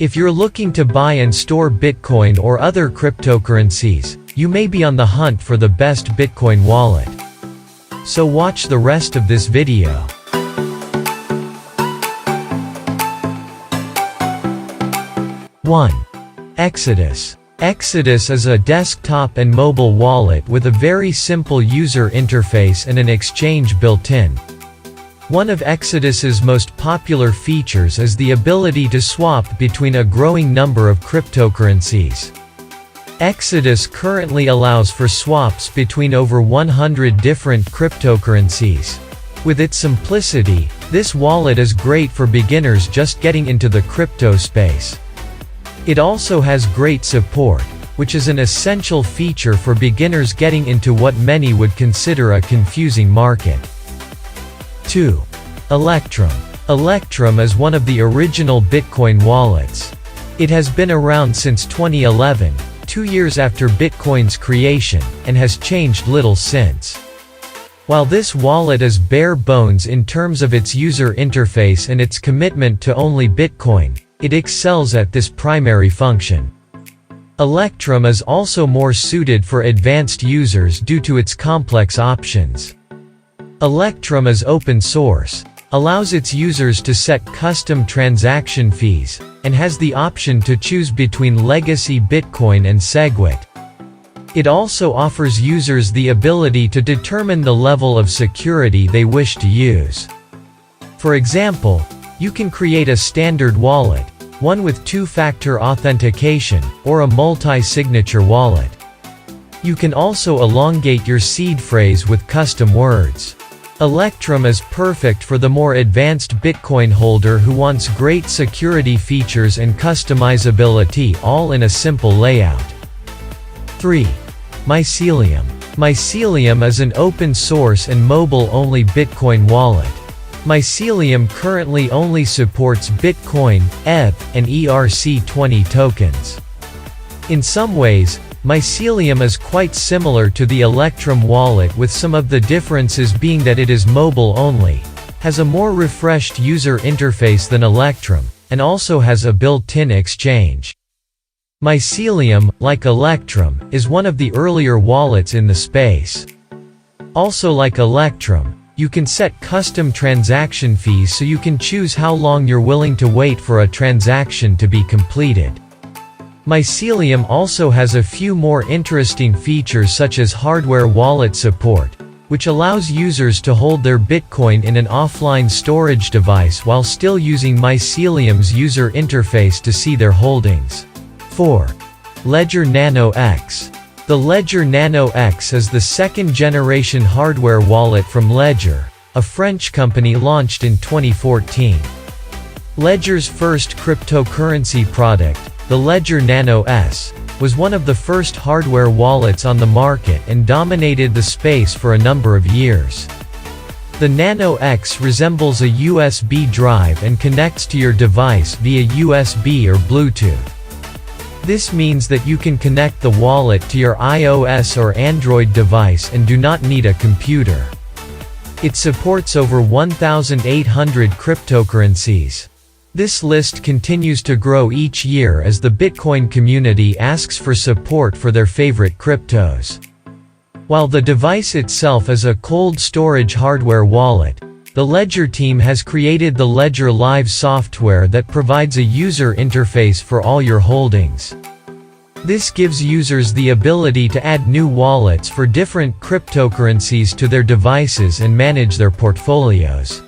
If you're looking to buy and store Bitcoin or other cryptocurrencies, you may be on the hunt for the best Bitcoin wallet. So watch the rest of this video. 1. Exodus. Exodus is a desktop and mobile wallet with a very simple user interface and an exchange built in. One of Exodus's most popular features is the ability to swap between a growing number of cryptocurrencies. Exodus currently allows for swaps between over 100 different cryptocurrencies. With its simplicity, this wallet is great for beginners just getting into the crypto space. It also has great support, which is an essential feature for beginners getting into what many would consider a confusing market. 2. Electrum. Electrum is one of the original Bitcoin wallets. It has been around since 2011, 2 years after Bitcoin's creation, and has changed little since. While this wallet is bare bones in terms of its user interface and its commitment to only Bitcoin, it excels at this primary function. Electrum is also more suited for advanced users due to its complex options. Electrum is open source, allows its users to set custom transaction fees, and has the option to choose between legacy Bitcoin and SegWit. It also offers users the ability to determine the level of security they wish to use. For example, you can create a standard wallet, one with two-factor authentication, or a multi-signature wallet. You can also elongate your seed phrase with custom words. Electrum is perfect for the more advanced Bitcoin holder who wants great security features and customizability all in a simple layout. 3. Mycelium. Mycelium is an open-source and mobile-only Bitcoin wallet. Mycelium currently only supports Bitcoin, ETH, and ERC20 tokens. In some ways, Mycelium is quite similar to the Electrum wallet, with some of the differences being that it is mobile only, has a more refreshed user interface than Electrum, and also has a built-in exchange. Mycelium, like Electrum, is one of the earlier wallets in the space. Also, like Electrum, you can set custom transaction fees so you can choose how long you're willing to wait for a transaction to be completed. Mycelium also has a few more interesting features such as hardware wallet support, which allows users to hold their Bitcoin in an offline storage device while still using Mycelium's user interface to see their holdings. 4. Ledger Nano X. The Ledger Nano X is the second-generation hardware wallet from Ledger, a French company launched in 2014. Ledger's first cryptocurrency product, the Ledger Nano S, was one of the first hardware wallets on the market and dominated the space for a number of years. The Nano X resembles a USB drive and connects to your device via USB or Bluetooth. This means that you can connect the wallet to your iOS or Android device and do not need a computer. It supports over 1,800 cryptocurrencies. This list continues to grow each year as the Bitcoin community asks for support for their favorite cryptos. While the device itself is a cold storage hardware wallet, the Ledger team has created the Ledger Live software that provides a user interface for all your holdings. This gives users the ability to add new wallets for different cryptocurrencies to their devices and manage their portfolios.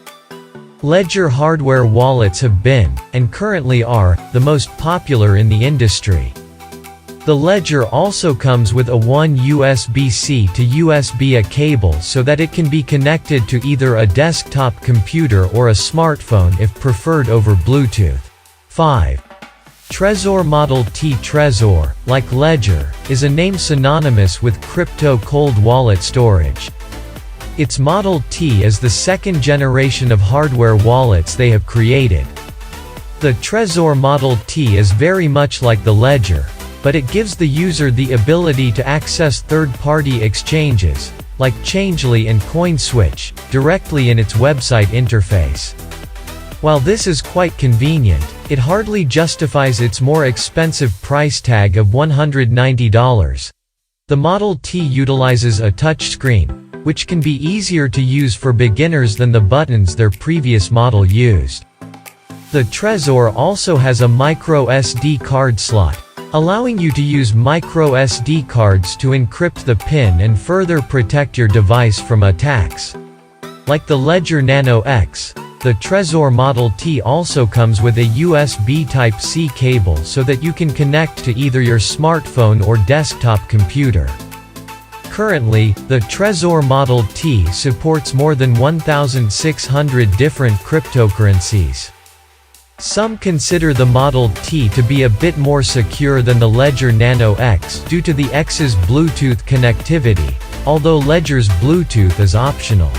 Ledger hardware wallets have been, and currently are, the most popular in the industry. The Ledger also comes with a 1 USB-C to USB-A cable so that it can be connected to either a desktop computer or a smartphone if preferred over Bluetooth. 5. Trezor Model T. Trezor, like Ledger, is a name synonymous with crypto cold wallet storage. Its Model T is the second generation of hardware wallets they have created. The Trezor Model T is very much like the Ledger, but it gives the user the ability to access third-party exchanges, like Changelly and CoinSwitch, directly in its website interface. While this is quite convenient, it hardly justifies its more expensive price tag of $190. The Model T utilizes a touchscreen, which can be easier to use for beginners than the buttons their previous model used. The Trezor also has a micro SD card slot, allowing you to use micro SD cards to encrypt the PIN and further protect your device from attacks. Like the Ledger Nano X, the Trezor Model T also comes with a USB Type-C cable so that you can connect to either your smartphone or desktop computer. Currently, the Trezor Model T supports more than 1,600 different cryptocurrencies. Some consider the Model T to be a bit more secure than the Ledger Nano X due to the X's Bluetooth connectivity, although Ledger's Bluetooth is optional.